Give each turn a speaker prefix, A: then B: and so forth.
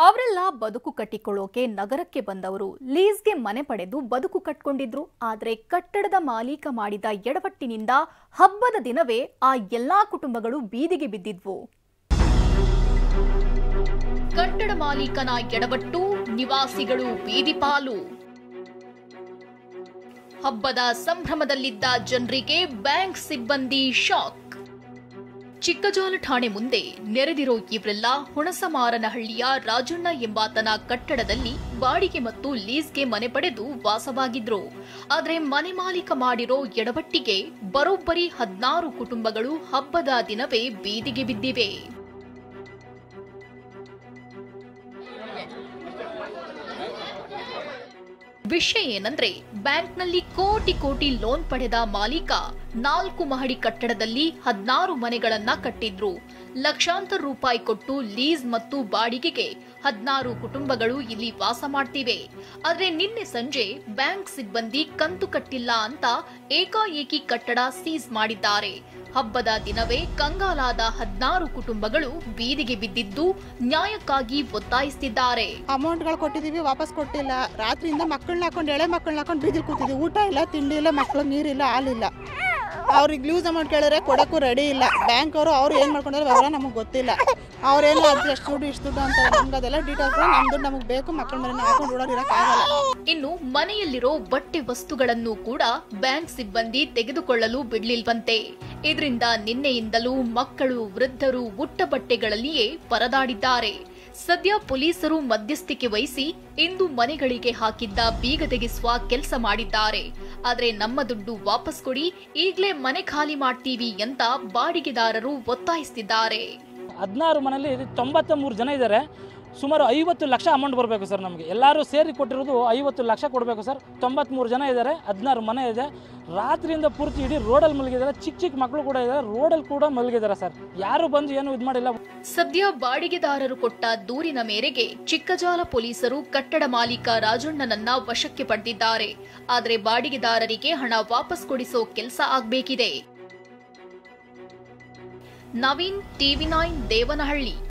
A: ಅವರೆಲ್ಲ ಬದುಕು ಕಟ್ಟಿಕೊಳ್ಳೋಕೆ ನಗರಕ್ಕೆ ಬಂದವರು. ಲೀಸ್ಗೆ ಮನೆ ಪಡೆದು ಬದುಕು ಕಟ್ಕೊಂಡಿದ್ರು. ಆದರೆ ಕಟ್ಟಡದ ಮಾಲೀಕ ಮಾಡಿದ ಎಡವಟ್ಟಿನಿಂದ ಹಬ್ಬದ ದಿನವೇ ಆ ಎಲ್ಲಾ ಕುಟುಂಬಗಳು ಬೀದಿಗೆ ಬಿದ್ದಿದ್ವು. ಕಟ್ಟಡ ಮಾಲೀಕನ ಎಡವಟ್ಟು, ನಿವಾಸಿಗಳು ಬೀದಿಪಾಲು. ಹಬ್ಬದ ಸಂಭ್ರಮದಲ್ಲಿದ್ದ ಜನರಿಗೆ ಬ್ಯಾಂಕ್ ಸಿಬ್ಬಂದಿ ಶಾಕ್. ಚಿಕ್ಕಜಾಲ ಠಾಣೆ ಮುಂದೆ ನೆರೆದಿರೋ ಇವರೆಲ್ಲ ಹುಣಸಮಾರನಹಳ್ಳಿಯ ರಾಜಣ್ಣ ಎಂಬಾತನ ಕಟ್ಟಡದಲ್ಲಿ ಬಾಡಿಗೆ ಮತ್ತು ಲೀಸ್ಗೆ ಮನೆ ಪಡೆದು ವಾಸವಾಗಿದ್ರು. ಆದರೆ ಮನೆ ಮಾಲೀಕ ಮಾಡಿರೋ ಎಡವಟ್ಟಿಗೆ ಬರೋಬ್ಬರಿ 16 ಕುಟುಂಬಗಳು ಹಬ್ಬದ ದಿನವೇ ಬೀದಿಗೆ ಬಿದ್ದಿವೆ. ವಿಷಯ ಏನಂದ್ರೆ, ಬ್ಯಾಂಕ್ನಲ್ಲಿ ಕೋಟಿ ಲೋನ್ ಪಡೆದ ಮಾಲೀಕ 4 ಮಹಡಿ ಕಟ್ಟಡದಲ್ಲಿ 16 ಮನೆಗಳನ್ನ ಕಟ್ಟಿದ್ರು. ಲಕ್ಷಾಂತರ ರೂಪಾಯಿ ಕೊಟ್ಟು ಲೀಸ್ ಮತ್ತು ಬಾಡಿಗೆಗೆ 16 ಕುಟುಂಬಗಳು ಇಲ್ಲಿ ವಾಸ ಮಾಡ್ತಿವೆ. ಆದ್ರೆ ನಿನ್ನೆ ಸಂಜೆ ಬ್ಯಾಂಕ್ ಸಿಬ್ಬಂದಿ ಕಂತು ಕಟ್ಟಿಲ್ಲ ಅಂತ ಏಕಾಏಕಿ ಕಟ್ಟಡ ಸೀಸ್ ಮಾಡಿದ್ದಾರೆ. ಹಬ್ಬದ ದಿನವೇ ಕಂಗಾಲಾದ 16 ಕುಟುಂಬಗಳು ಬೀದಿಗೆ ಬಿದ್ದಿದ್ದು ನ್ಯಾಯಕ್ಕಾಗಿ ಒತ್ತಾಯಿಸುತ್ತಿದ್ದಾರೆ.
B: ಅಮೌಂಟ್ಗಳು ಕೊಟ್ಟಿದೀವಿ, ವಾಪಸ್ ಕೊಟ್ಟಿಲ್ಲ. ರಾತ್ರಿಯಿಂದ ಮಕ್ಕಳನ್ನ ಹಾಕೊಂಡು ಎಳೆ ಮಕ್ಕಳನ್ನ ಹಾಕೊಂಡು ಬೀದಿಗೆ ಕೂತಿದ್ವಿ. ಊಟ ಇಲ್ಲ, ತಿಂಡಿ ಇಲ್ಲ, ಮಕ್ಕಳು ನೀರಿಲ್ಲ, ಹಾಲಿಲ್ಲ. ಅವ್ರಿಗೆ ಲೂಸ್ ಅಮೌಂಟ್ ಕೇಳಿದ್ರೆ ಕೊಡೋಕ್ಕೂ ರೆಡಿ ಇಲ್ಲ. ಬ್ಯಾಂಕ್ ಅವ್ರು ಏನು ಮಾಡ್ಕೊಂಡ್ರೆ ವಿವರ ನಮಗೆ ಗೊತ್ತಿಲ್ಲ. ಅವ್ರೇನು ಅದು ಎಷ್ಟು ದುಡ್ಡು ಇಷ್ಟು ದುಡ್ಡು ಅಂತ ನಮ್ಗೆ ಅದೆಲ್ಲ ಡೀಟೇಲ್ಸ್ ನಮ್ಮ ದುಡ್ಡು ನಮಗೆ ಬೇಕು. ಮಕ್ಕಳ ಮೇಲೆ ಹಾಕೊಂಡು ಓಡಾಡಿರೋಕ್ಕಾಗಲ್ಲ.
A: ಇನ್ನು ಮನೆಯಲ್ಲಿರೋ ಬಟ್ಟೆ ವಸ್ತುಗಳನ್ನು ಕೂಡ ಬ್ಯಾಂಕ್ ಸಿಬ್ಬಂದಿ ತೆಗೆದುಕೊಳ್ಳಲು ಬಿಡ್ಲಿಲ್ವಂತೆ. ಇದರಿಂದ ನಿನ್ನೆಯಿಂದಲೂ ಮಕ್ಕಳು, ವೃದ್ಧರು ಉಟ್ಟ ಬಟ್ಟೆಗಳಲ್ಲಿಯೇ ಪರದಾಡಿದ್ದಾರೆ. ಸದ್ಯ ಪೊಲೀಸರು ಮಧ್ಯಸ್ಥಿಕೆ ವಹಿಸಿ ಇಂದು ಮನೆಗಳಿಗೆ ಹಾಕಿದ್ದ ಬೀಗ ತೆಗೆಸುವ ಕೆಲಸ ಮಾಡಿದ್ದಾರೆ. ಆದ್ರೆ ನಮ್ಮ ದುಡ್ಡು ವಾಪಸ್ ಕೊಡಿ, ಈಗಲೇ ಮನೆ ಖಾಲಿ ಮಾಡ್ತೀವಿ ಅಂತ ಬಾಡಿಗೆದಾರರು ಒತ್ತಾಯಿಸುತ್ತಿದ್ದಾರೆ.
C: 16 ಮನೆಯಲ್ಲಿ 93 ಜನ ಇದ್ದಾರೆ. ಸುಮಾರು 50 ಲಕ್ಷ ಅಮೌಂಟ್ ಬರಬೇಕು ಸರ್. ನಮಗೆ ಎಲ್ಲರೂ ಸೇರಿ ಕೊಟ್ಟಿರೋದು 50 ಲಕ್ಷ ಕೊಡಬೇಕು ಸರ್. 93 ಜನ ಇದ್ದಾರೆ, 16 ಮನೆ ಇದೆ. ರಾತ್ರಿಯಿಂದ ಪೂರ್ತಿ ಇಡೀ ರೋಡಲ್ಲಿ ಮಲಗಿದ್ದಾರೆ. ಚಿಕ್ಕ ಮಕ್ಕಳು ಕೂಡ ಇದ್ದಾರೆ, ರೋಡಲ್ಲಿ ಕೂಡ ಮಲಗಿದ್ದಾರೆ ಸರ್. ಯಾರು ಬಂದು ಏನು ಇದು ಮಾಡಿಲ್ಲ.
A: ಸದ್ಯ ಬಾಡಿಗೆದಾರರು ಕೊಟ್ಟ ದೂರಿನ ಮೇರೆಗೆ ಚಿಕ್ಕಜಾಲ ಪೊಲೀಸರು ಕಟ್ಟಡ ಮಾಲೀಕ ರಾಜಣ್ಣನನ್ನ ವಶಕ್ಕೆ ಪಡೆದಿದ್ದಾರೆ. ಆದರೆ ಬಾಡಿಗೆದಾರರಿಗೆ ಹಣ ವಾಪಸ್ ಕೊಡಿಸೋ ಕೆಲಸ ಆಗ್ಬೇಕಿದೆ. ನವೀನ್, TV9 ದೇವನಹಳ್ಳಿ.